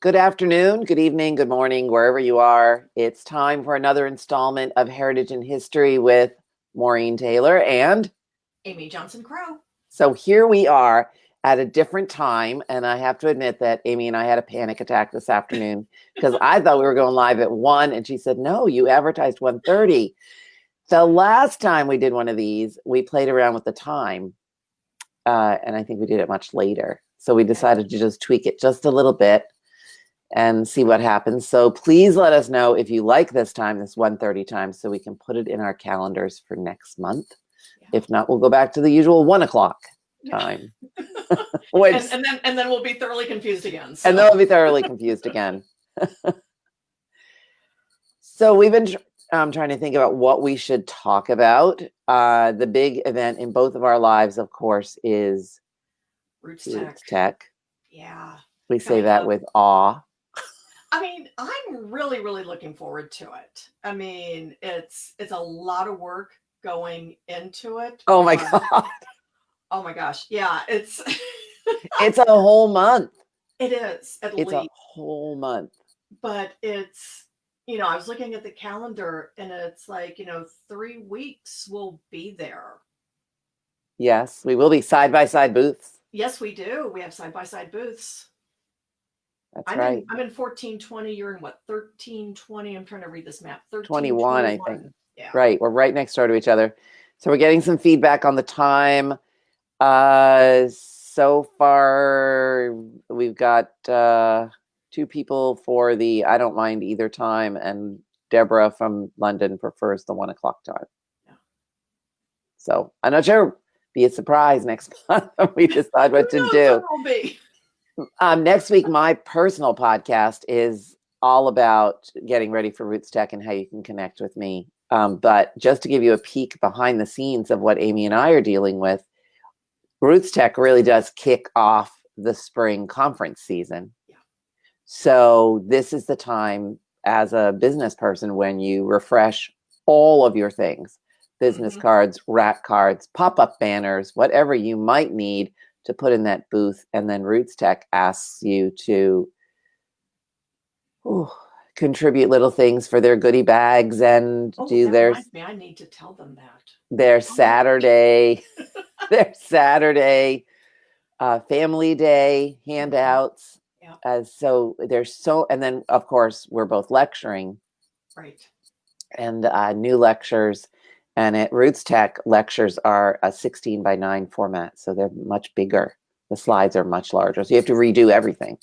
Good afternoon, good evening, good morning, wherever you are. It's time for another installment of Heritage and History with Maureen Taylor and Amy Johnson Crow. So here we are at a different time. And I have to admit that Amy and I had a panic attack this afternoon because I thought we were going live at 1. And she said, no, you advertised 1:30. The last time we did one of these, we played around with the time. And I think we did it much later. So we decided to just tweak it just a little bit and see what happens. So please let us know if you like this time, this 1:30 time, so we can put it in our calendars for next month. Yeah. If not, we'll go back to the usual 1 o'clock time. Which, and then we'll be thoroughly confused again. So. And then we'll be thoroughly confused again. So we've been trying to think about what we should talk about. The big event in both of our lives, of course, is Roots Tech. Tech. Yeah. We say that with awe. I mean, I'm really, really looking forward to it. I mean, it's a lot of work going into it. Oh my God. Oh my gosh. Yeah, it's it's a whole month. It is, at least. It's a whole month. But it's, I was looking at the calendar and it's like, 3 weeks we'll be there. Yes, we will be side-by-side booths. Yes, we do. We have side-by-side booths. That's right. I'm in 1420. You're in what? 1320. I'm trying to read this map. 21, I think. Yeah. Right. We're right next door to each other. So we're getting some feedback on the time. So far, we've got 2 people for the I don't mind either time, and Deborah from London prefers the 1 o'clock time. Yeah. So I'm not sure. Be a surprise next month when we decide what to do. Next week, my personal podcast is all about getting ready for Roots Tech and how you can connect with me. But just to give you a peek behind the scenes of what Amy and I are dealing with, Roots Tech really does kick off the spring conference season. Yeah. So this is the time as a business person when you refresh all of your things, business cards, rack cards, pop-up banners, whatever you might need to put in that booth. And then Roots Tech asks you to contribute little things for their goodie bags and do their... I need to tell them that. Their Saturday, family day handouts. Yeah. So there's and then of course we're both lecturing. Right. And new lectures. And at Roots Tech, lectures are a 16:9 format, so they're much bigger. The slides are much larger, so you have to redo everything.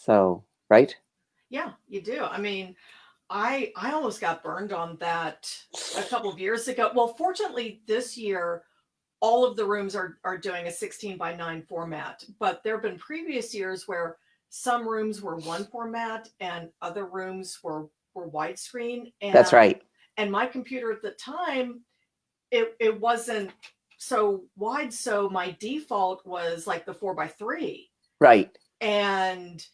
So, right? Yeah, you do. I mean, I almost got burned on that a couple of years ago. Well, fortunately, this year, all of the rooms are doing a 16:9 format, but there have been previous years where some rooms were one format and other rooms were widescreen. And that's right. And my computer at the time, it wasn't so wide. So my default was like the 4:3. Right. And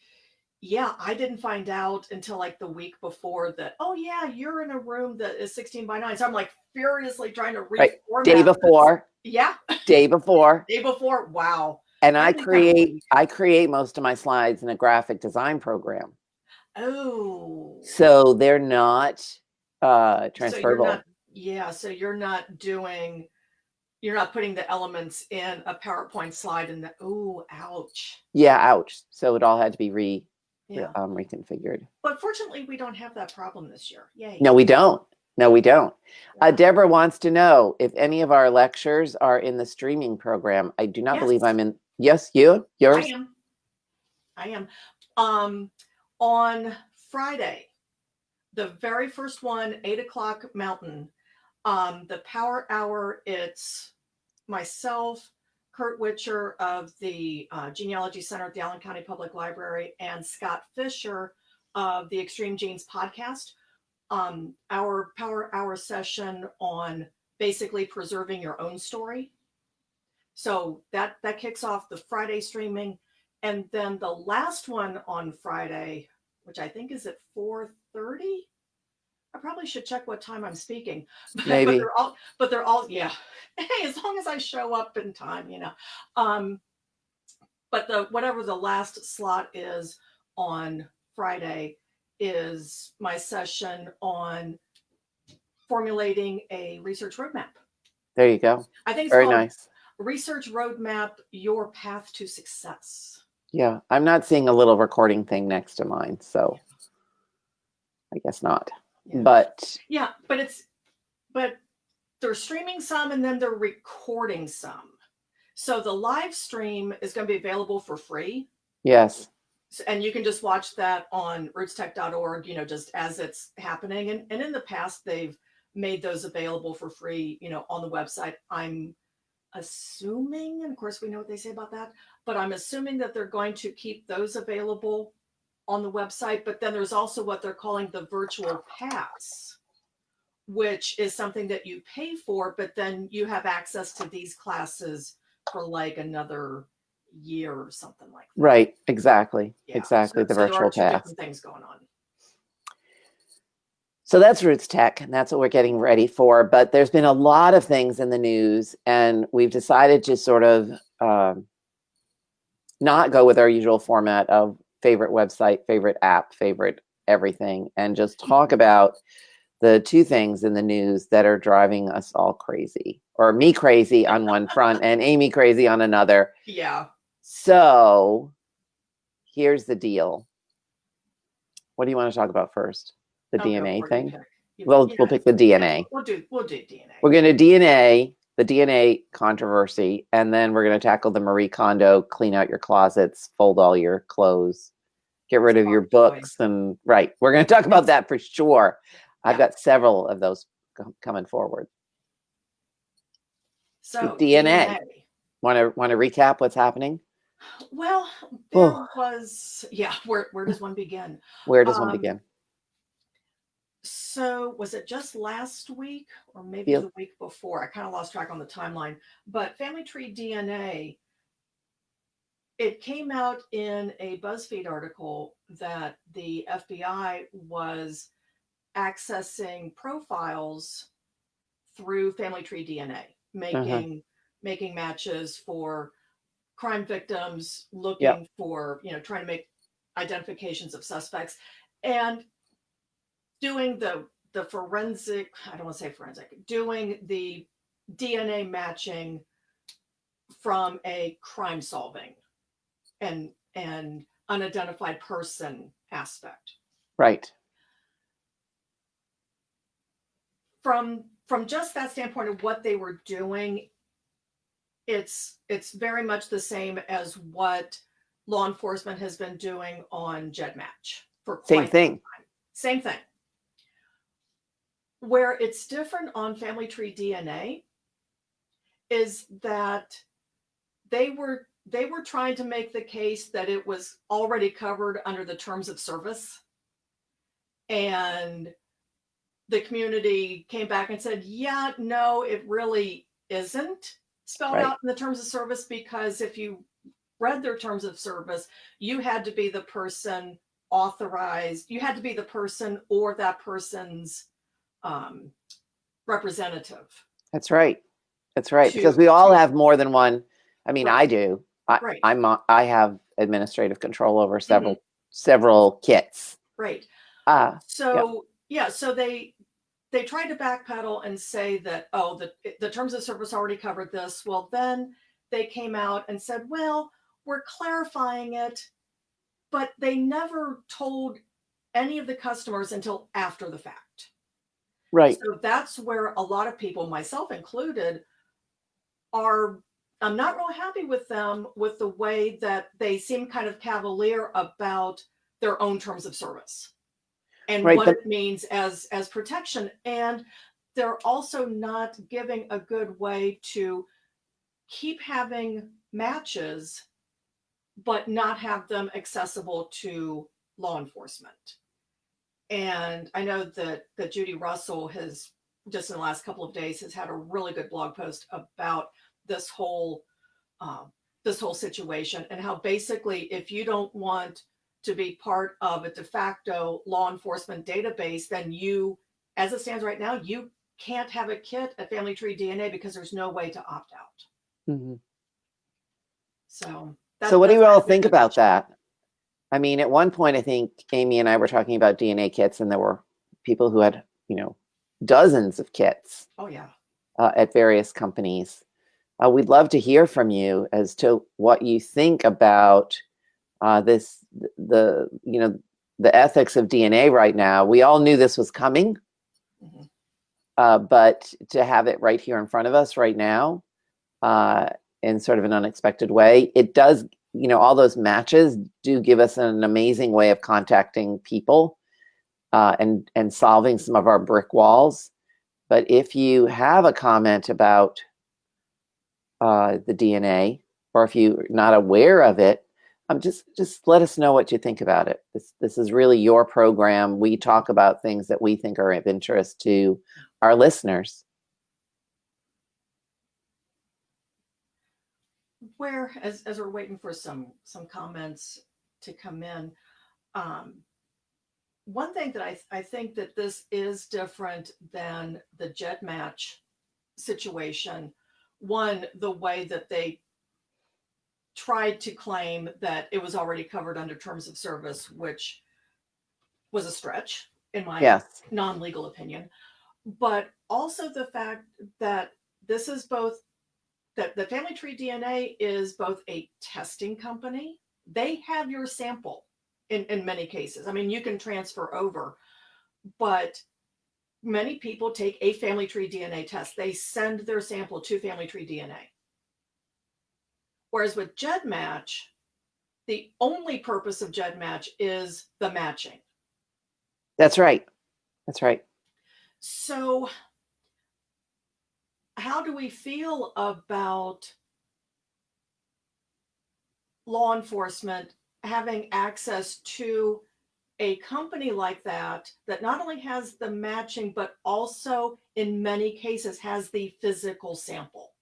yeah, I didn't find out until like the week before that, oh yeah, you're in a room that is 16:9. So I'm like furiously trying to reformat. Day before. This. Yeah. Day before. Day before. Wow. And I create most of my slides in a graphic design program. Oh. So they're not transferable. So you're not putting the elements in a PowerPoint slide and ouch. Yeah, ouch. So it all had to be reconfigured. But fortunately, we don't have that problem this year. Yay. No, we don't. Yeah. Deborah wants to know if any of our lectures are in the streaming program. I do not believe I'm in. Yes, yours? I am. On Friday, the very first one, 8 o'clock Mountain, the Power Hour, it's myself, Kurt Witcher of the Genealogy Center at the Allen County Public Library, and Scott Fisher of the Extreme Genes podcast. Our Power Hour session on basically preserving your own story. So that kicks off the Friday streaming. And then the last one on Friday, which I think is at 4:30. I probably should check what time I'm speaking. Maybe. But they're all, yeah. Hey, as long as I show up in time, but whatever the last slot is on Friday is my session on formulating a research roadmap. There you go. I think it's Very called nice. Research Roadmap, Your Path to Success. Yeah, I'm not seeing a little recording thing next to mine, so I guess not. Yeah. But yeah, but they're streaming some and then they're recording some. So the live stream is going to be available for free. yes. And you can just watch that on rootstech.org, just as it's happening. And in the past, they've made those available for free, on the website. I'm assuming, and of course we know what they say about that, but I'm assuming that they're going to keep those available on the website. But then there's also what they're calling the virtual pass, which is something that you pay for, but then you have access to these classes for like another year or something like that. Right, exactly. Yeah. Exactly, the so there virtual are two pass. different things going on. So that's Roots Tech, and that's what we're getting ready for. But there's been a lot of things in the news, and we've decided to sort of not go with our usual format of favorite website, favorite app, favorite everything, and just talk about the two things in the news that are driving us all crazy, or me crazy on one front and Amy crazy on another. Yeah. So here's the deal. What do you want to talk about first? The DNA thing? We'll pick the DNA. We'll do DNA. We're going to DNA, the DNA controversy, and then we're going to tackle the Marie Kondo, clean out your closets, fold all your clothes, get rid of your books. And right, we're going to talk about that for sure. I've got several of those coming forward. So DNA. Want to recap what's happening? Well, there was, where does one begin? Where does one begin? So was it just last week or maybe the week before? I kind of lost track on the timeline. But Family Tree DNA, it came out in a BuzzFeed article that the FBI was accessing profiles through Family Tree DNA, making matches for crime victims, looking for, trying to make identifications of suspects, and doing the forensic, I don't want to say forensic, doing the DNA matching from a crime solving and unidentified person aspect. Right. From just that standpoint of what they were doing, it's very much the same as what law enforcement has been doing on GEDmatch for quite some time. Same thing. Where it's different on Family Tree DNA is that they were trying to make the case that it was already covered under the terms of service, and the community came back and said, yeah, no, it really isn't spelled out in the terms of service, because if you read their terms of service, you had to be the person authorized, you had to be the person or that person's representative. That's right. Because we all have more than one. I mean, I do. I have administrative control over several kits. Right. So they tried to backpedal and say that, the terms of service already covered this. Well, then they came out and said, well, we're clarifying it, but they never told any of the customers until after the fact. Right. So that's where a lot of people, myself included, I'm not real happy with them, with the way that they seem kind of cavalier about their own terms of service and what it means as protection. And they're also not giving a good way to keep having matches, but not have them accessible to law enforcement. And I know that Judy Russell has, just in the last couple of days, has had a really good blog post about this whole situation, and how basically, if you don't want to be part of a de facto law enforcement database, then you, as it stands right now, you can't have a kit at Family Tree DNA because there's no way to opt out. Mm-hmm. So So what do That's you kind all of good think about information. that? I mean, at one point, I think Amy and I were talking about DNA kits, and there were people who had, dozens of kits Oh yeah. at various companies. We'd love to hear from you as to what you think about this, the ethics of DNA right now. We all knew this was coming, Hmm. but to have it right here in front of us right now, uh, in sort of an unexpected way, it does. All those matches do give us an amazing way of contacting people and solving some of our brick walls. But if you have a comment about the DNA, or if you're not aware of it, just let us know what you think about it. This is really your program. We talk about things that we think are of interest to our listeners. Where, as we're waiting for some comments to come in, um, one thing that I think that this is different than the Jet Match situation. One, the way that they tried to claim that it was already covered under terms of service, which was a stretch, in my Yes, non legal opinion. But also the fact that this is both, that the Family Tree DNA is both a testing company. They have your sample in many cases. I mean, you can transfer over, but many people take a Family Tree DNA test. They send their sample to Family Tree DNA. Whereas with GEDmatch, the only purpose of GEDmatch is the matching. that's right. That's right. So, how do we feel about law enforcement having access to a company like that that not only has the matching, but also in many cases has the physical sample?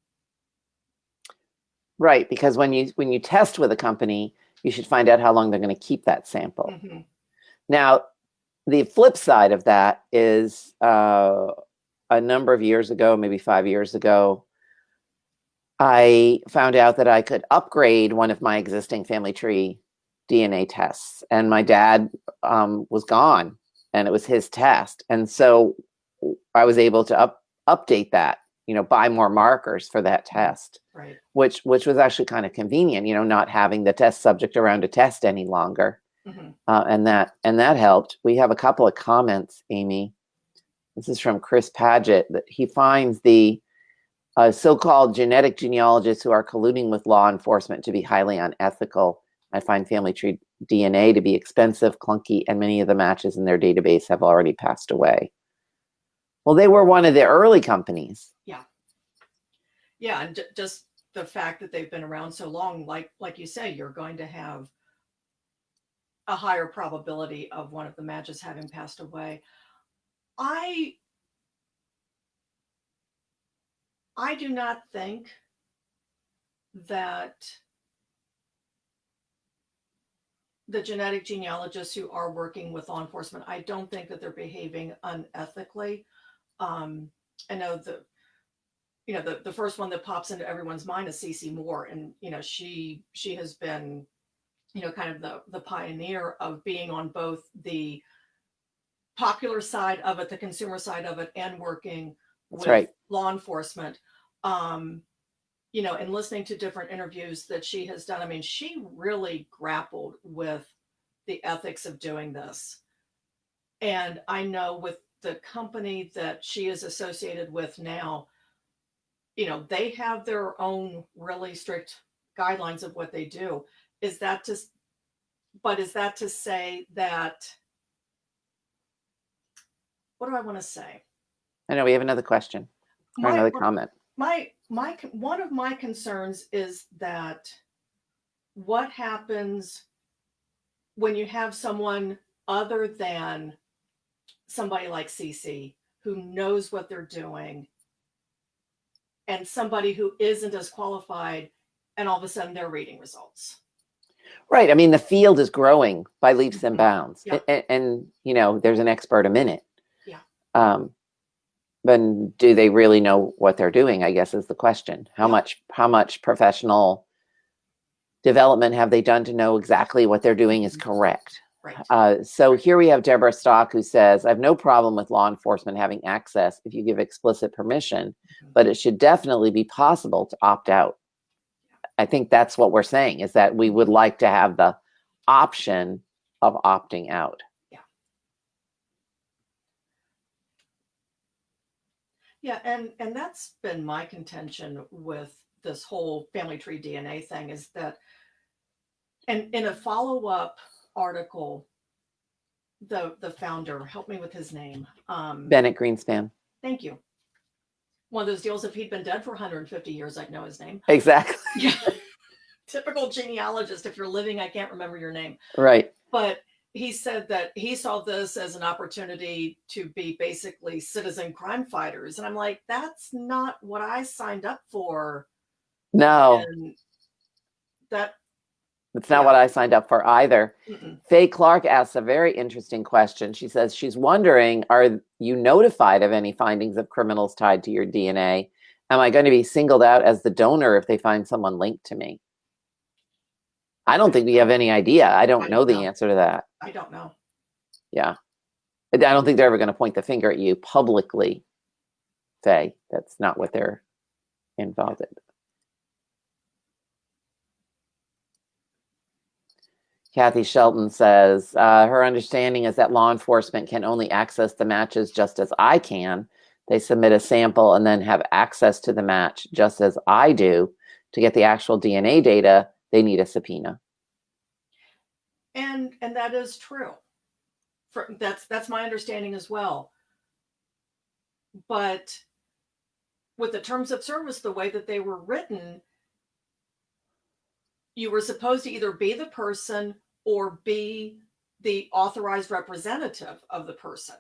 Right, because when you test with a company, you should find out how long they're going to keep that sample. Mm-hmm. Now, the flip side of that is a number of years ago, maybe 5 years ago, I found out that I could upgrade one of my existing family tree DNA tests, and my dad was gone, and it was his test, and so I was able to update that, buy more markers for that test, Right. which was actually kind of convenient, not having the test subject around a test any longer, Mm-hmm. and that helped. We have a couple of comments, Amy. This is from Chris Paget, that he finds the so-called genetic genealogists who are colluding with law enforcement to be highly unethical. I find family tree DNA to be expensive, clunky, and many of the matches in their database have already passed away. Well, they were one of the early companies. Yeah. Yeah, and just the fact that they've been around so long, like you say, you're going to have a higher probability of one of the matches having passed away. I I do not think that the genetic genealogists who are working with law enforcement, I don't think that they're behaving unethically. Um, I know the first one that pops into everyone's mind is Cece Moore, and she has been kind of the pioneer of being on both the popular side of it, the consumer side of it, and working That's with right. law enforcement. Um, and listening to different interviews that she has done, I mean, she really grappled with the ethics of doing this. And I know with the company that she is associated with now, they have their own really strict guidelines of what they do. Is that to, but is that to say that, what do I want to say? I know we have another question or My, another comment. one of my concerns is that what happens when you have someone other than somebody like Cece who knows what they're doing and somebody who isn't as qualified, and all of a sudden they're reading results. Right. I mean, the field is growing by leaps and Mm-hmm. bounds, Yeah. and there's an expert a minute. Yeah. Um, but do they really know what they're doing? I guess is the question. How Yeah. much professional development have they done to know exactly what they're doing is correct? Right. So here we have Deborah Stock, who says, I have no problem with law enforcement having access if you give explicit permission, but it should definitely be possible to opt out. I think that's what we're saying, is that we would like to have the option of opting out. Yeah, and that's been my contention with this whole family tree DNA thing, is that, and in a follow-up article, the founder, help me with his name. Bennett Greenspan. Thank you. One of those deals, if he'd been dead for 150 years, I'd know his name. Exactly. Yeah. Typical genealogist. If you're living, I can't remember your name. Right. But he said that he saw this as an opportunity to be basically citizen crime fighters. And I'm like, that's not what I signed up for. No. And that's not what I signed up for either. Mm-mm. Faye Clark asks a very interesting question. She says she's wondering, are you notified of any findings of criminals tied to your DNA? Am I going to be singled out as the donor if they find someone linked to me? I don't think we have any idea. I don't know the answer to that. I don't know. Yeah. I don't think they're ever going to point the finger at you publicly, Faye. That's not what they're involved in. Kathy Shelton says, her understanding is that law enforcement can only access the matches just as I can. They submit a sample and then have access to the match just as I do. To get the actual DNA data, they need a subpoena. And that is true. That's my understanding as well. But with the terms of service, the way that they were written, you were supposed to either be the person or be the authorized representative of the person.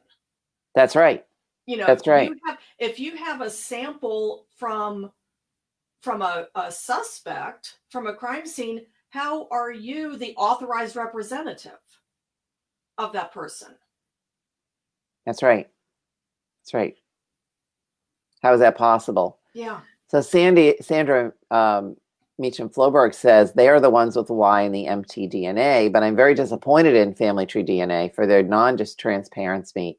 That's right. You know, that's right. If you have a sample from a suspect from a crime scene, how are you the authorized representative of that person? That's right. That's right. How is that possible? Yeah. So Sandra Meacham Floberg says they are the ones with the Y and the mtDNA, but I'm very disappointed in Family Tree DNA for their non-transparency.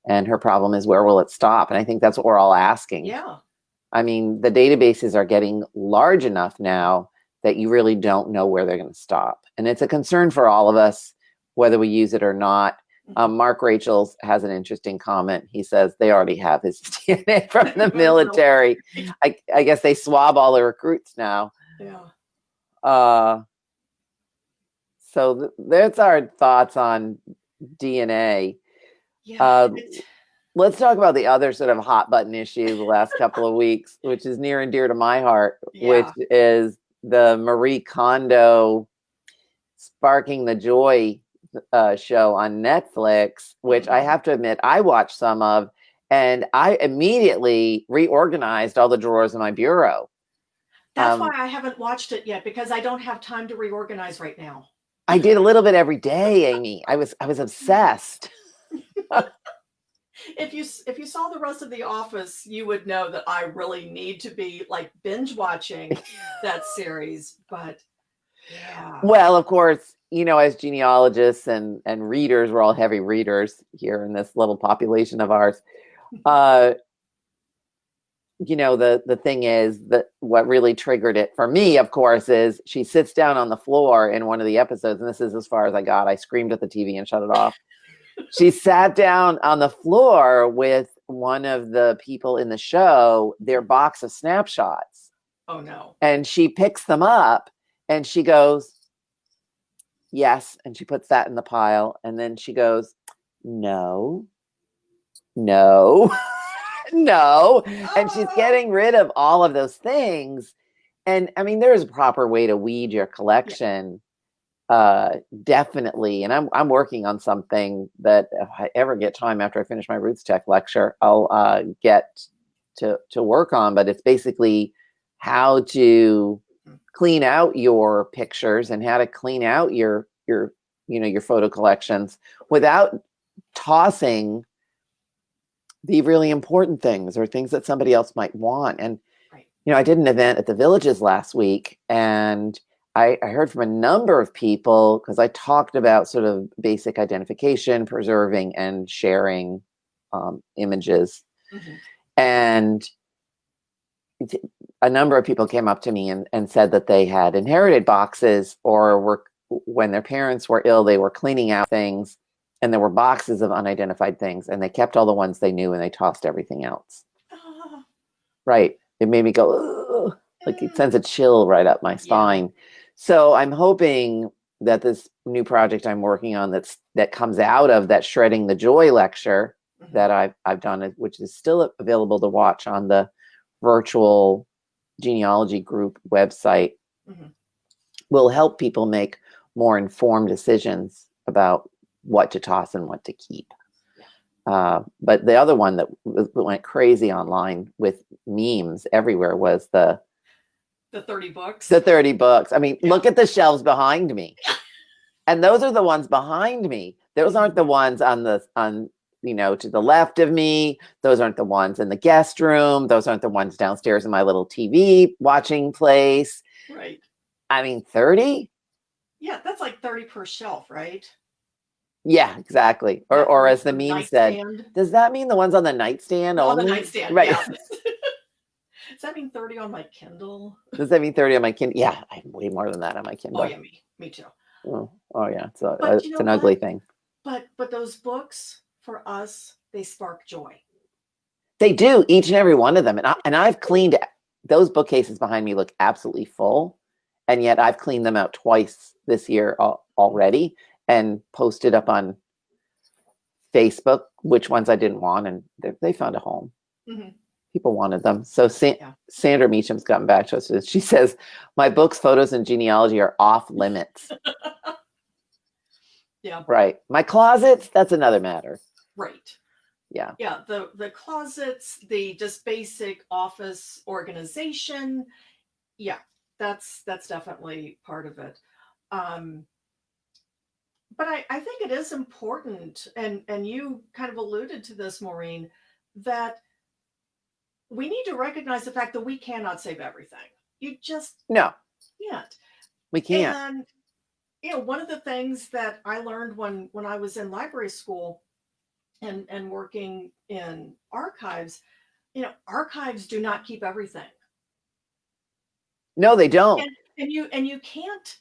And her problem is, where will it stop? And I think that's what we're all asking. Yeah. I mean, the databases are getting large enough now that you really don't know where they're going to stop. And it's a concern for all of us, whether we use it or not. Mark Rachels has an interesting comment. He says they already have his DNA from the military. I guess they swab all the recruits now. Yeah. So that's our thoughts on DNA. Yeah. Let's talk about the other sort of hot button issue the last couple of weeks, which is near and dear to my heart, which is the Marie Kondo Sparking the Joy show on Netflix, which I have to admit I watched some of, and I immediately reorganized all the drawers in my bureau. That's why I haven't watched it yet, because I don't have time to reorganize right now. I did a little bit every day, Amy. I was obsessed. If you saw the rest of The Office, you would know that I really need to be like binge watching that series. But yeah. Well, of course, you know, as genealogists and readers, we're all heavy readers here in this little population of ours. You know, the thing is that what really triggered it for me, of course, is she sits down on the floor in one of the episodes, and this is as far as I got. I screamed at the TV and shut it off. She sat down on the floor with one of the people in the show, their box of snapshots. Oh, no. And she picks them up and she goes, yes. And she puts that in the pile. And then she goes, no. No. And she's getting rid of all of those things. And I mean, there's a proper way to weed your collection. Definitely. And I'm working on something that if I ever get time after I finish my Roots Tech lecture, I'll get to work on. But it's basically how to clean out your pictures and how to clean out your photo collections without tossing the really important things or things that somebody else might want. And, you know, I did an event at the Villages last week, and I heard from a number of people because I talked about sort of basic identification, preserving, and sharing images. Mhm. And a number of people came up to me and said that they had inherited boxes or were, when their parents were ill, they were cleaning out things and there were boxes of unidentified things and they kept all the ones they knew and they tossed everything else. Oh, Right. It made me go, ugh, like it sends a chill right up my yeah. spine. So I'm hoping that this new project I'm working on that comes out of that Shredding the Joy lecture Mhm. that I've done, which is still available to watch on the virtual genealogy group website, Mhm. will help people make more informed decisions about what to toss and what to keep. But the other one that went crazy online with memes everywhere was The 30 books. the 30 books. I mean, Yeah. look at the shelves behind me. And those are the ones behind me. Those aren't the ones on to the left of me. Those aren't the ones in the guest room. Those aren't the ones downstairs in my little TV watching place. Right. I mean, 30? Yeah, that's like 30 per shelf, right? Yeah, exactly. Yeah, Or as the the meme said, nightstand. does that mean the ones on the nightstand On the only? nightstand, Right. yeah. Does that mean 30 on my Kindle? Does that mean 30 on my Kindle? Yeah, I have way more than that on my Oh Kindle. yeah, me too. Oh yeah, But you it's know an ugly what? thing. But those books for us, they spark joy. They do, each and every one of them. And I've cleaned those bookcases behind me look absolutely full. And yet I've cleaned them out twice this year already and posted up on Facebook which ones I didn't want, and they found a home. Mm-hmm. People wanted them. So Yeah. Sandra Meacham's gotten back to us. She says, my books, photos, and genealogy are off limits. Yeah. Right. My closets, that's another matter. Right. Yeah. Yeah. The closets, the just basic office organization. Yeah, that's definitely part of it. Um, but I think it is important, and you kind of alluded to this, Maureen, that we need to recognize the fact that we cannot save everything. You just No, can't. we can't. And one of the things that I learned when I was in library school and working in archives, archives do not keep everything. No, they don't. And you can't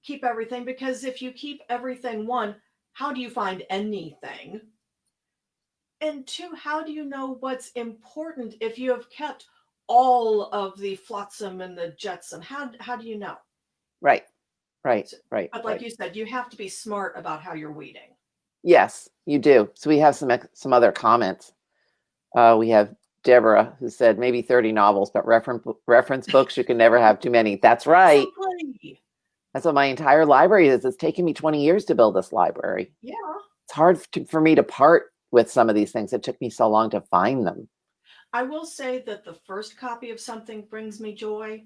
keep everything, because if you keep everything, one, how do you find anything? And two, how do you know what's important if you have kept all of the flotsam and the jetsam? How do you know? Right. Right. So, Right. but like Right. you said, you have to be smart about how you're weeding. Yes, you do. So we have some other comments. We have Deborah who said maybe 30 novels, but reference books, you can never have too many. That's right. Exactly. That's what my entire library is. It's taken me 20 years to build this library. Yeah. It's hard for me to part with some of these things. It took me so long to find them. I will say that the first copy of something brings me joy.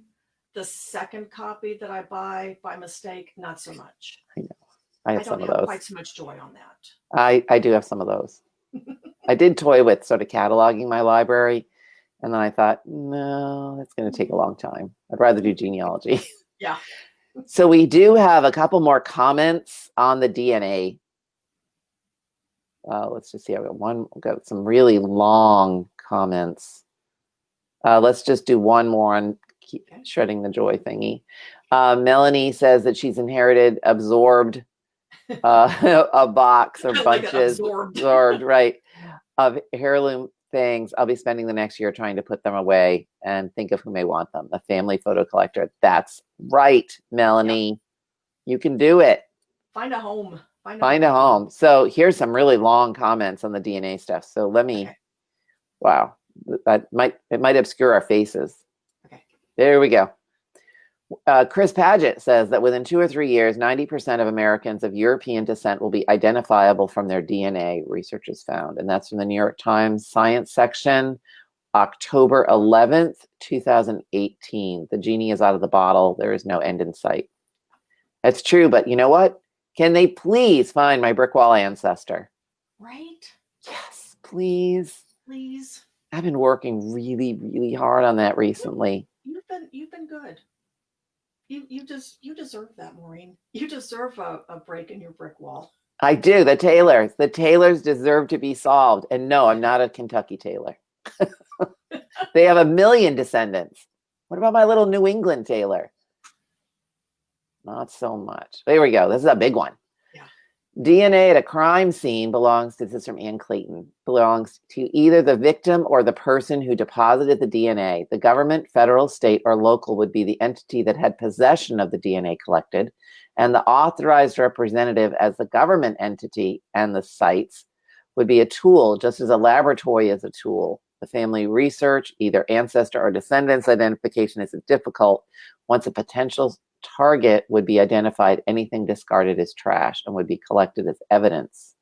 The second copy that I buy by mistake, not so much. I know. I I have don't some of have those. quite so much joy on that. I do have some of those. I did toy with sort of cataloging my library, and then I thought, no, that's going to take a long time. I'd rather do genealogy. Yeah. So we do have a couple more comments on the DNA. Let's just see. I've got some really long comments. Let's just do one more on shredding the joy thingy. Melanie says that she's absorbed a box or Like bunches, absorbed. right, of heirloom things. I'll be spending the next year trying to put them away and think of who may want them. A family photo collector. That's right, Melanie. Yep. You can do it. Find a home. Find a home. So here's some really long comments on the DNA stuff. So let me, wow, it might obscure our faces. Okay. There we go. Chris Paget says that within 2 or 3 years, 90% of Americans of European descent will be identifiable from their DNA, researchers found. And that's from the New York Times Science section, October 11th, 2018. The genie is out of the bottle. There is no end in sight. That's true, but you know what? Can they please find my brick wall ancestor? Right? Yes, please. Please. I've been working really, really hard on that recently. You've been good. You deserve that, Maureen. You deserve a break in your brick wall. I do. The Taylors deserve to be solved. And no, I'm not a Kentucky Taylor. They have a million descendants. What about my little New England Taylor? Not so much. There we go. This is a big one. Yeah. DNA at a crime scene belongs to, this is from Ann Clayton, belongs to either the victim or the person who deposited the DNA. The government, federal, state, or local would be the entity that had possession of the DNA collected, and the authorized representative as the government entity, and the sites would be a tool, just as a laboratory is a tool. The family research, either ancestor or descendants identification is difficult. Once a potential target would be identified, anything discarded as trash and would be collected as evidence.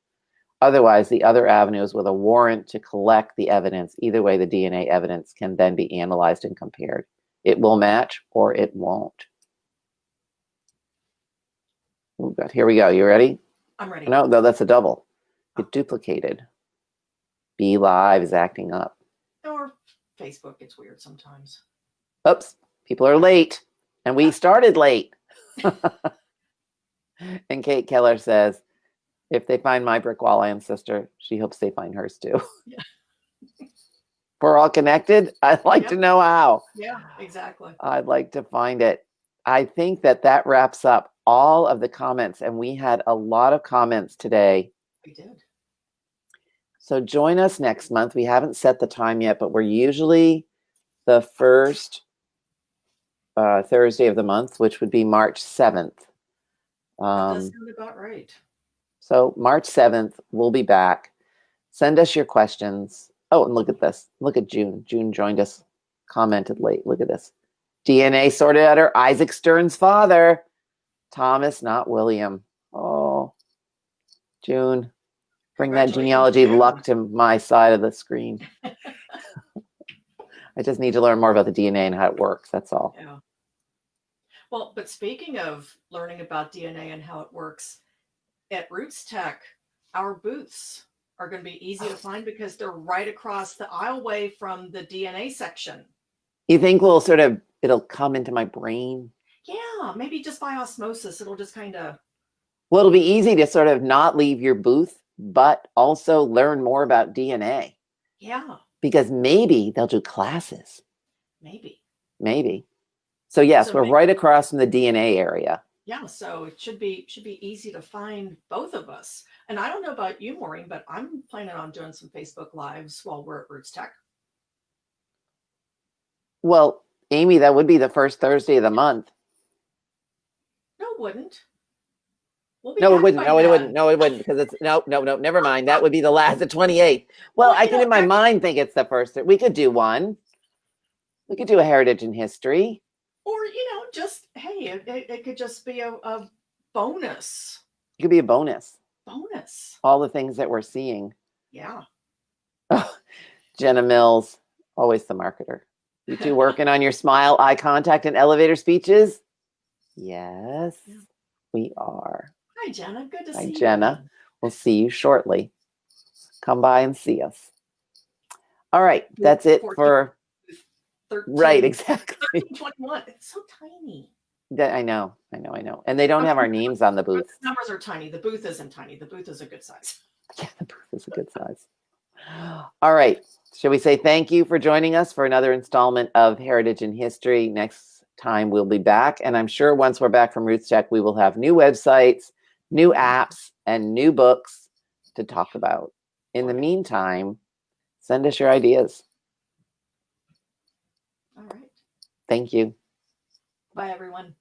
Otherwise, the other avenue is with a warrant to collect the evidence. Either way, the DNA evidence can then be analyzed and compared. It will match or it won't. Oh, God. Here we go. You ready? I'm ready. No, that's a double. It duplicated. Be Live is acting up. Or Facebook gets weird sometimes. Oops, people are late. And we started late. And Kate Keller says, if they find my brick wall ancestor, she hopes they find hers too. Yeah. We're all connected. I'd like to know how. Yeah, exactly. I'd like to find it. I think that wraps up all of the comments. And we had a lot of comments today. We did. So join us next month. We haven't set the time yet, but we're usually the first Thursday of the month, which would be March 7th. That does sound about right. So March 7th, we'll be back. Send us your questions. Oh, and look at this. Look at June. June joined us, commented late. Look at this. DNA sorted out her Isaac Stern's father. Thomas, not William. Oh, June, bring that genealogy luck to my side of the screen. I just need to learn more about the DNA and how it works. That's all. Yeah. Well, but speaking of learning about DNA and how it works, at Roots Tech, our booths are going to be easy to find because they're right across the aisleway from the DNA section. You think it'll come into my brain? Yeah, maybe just by osmosis, it'll just kind of. Well, it'll be easy to sort of not leave your booth, but also learn more about DNA. Yeah. Because maybe they'll do classes. Maybe. So yes, we're right across from the DNA area. Yeah, so it should be easy to find both of us. And I don't know about you, Maureen, but I'm planning on doing some Facebook Lives while we're at Roots Tech. Well, Amy, that would be the first Thursday of the month. No, it wouldn't. No, it wouldn't. Because it's no, never mind. That would be the last, the 28th. Well, I can in my mind think it's the first. We could do one. We could do a heritage and history. Or, just, hey, it could just be a bonus. It could be a bonus. All the things that we're seeing. Yeah. Oh, Jenna Mills, always the marketer. You two working on your smile, eye contact, and elevator speeches? Yes, we are. Hi, Jenna. Good to see you. Hi, Jenna. We'll see you shortly. Come by and see us. All right, that's it for 13, right, exactly. 21. It's so tiny. I know. And they don't have our names on the booth. The numbers are tiny. The booth isn't tiny. The booth is a good size. Yeah, the booth is a good size. All right. Shall we say thank you for joining us for another installment of Heritage and History? Next time we'll be back. And I'm sure once we're back from Roots Tech, we will have new websites, new apps, and new books to talk about. In the meantime, send us your ideas. All right. Thank you. Bye, everyone.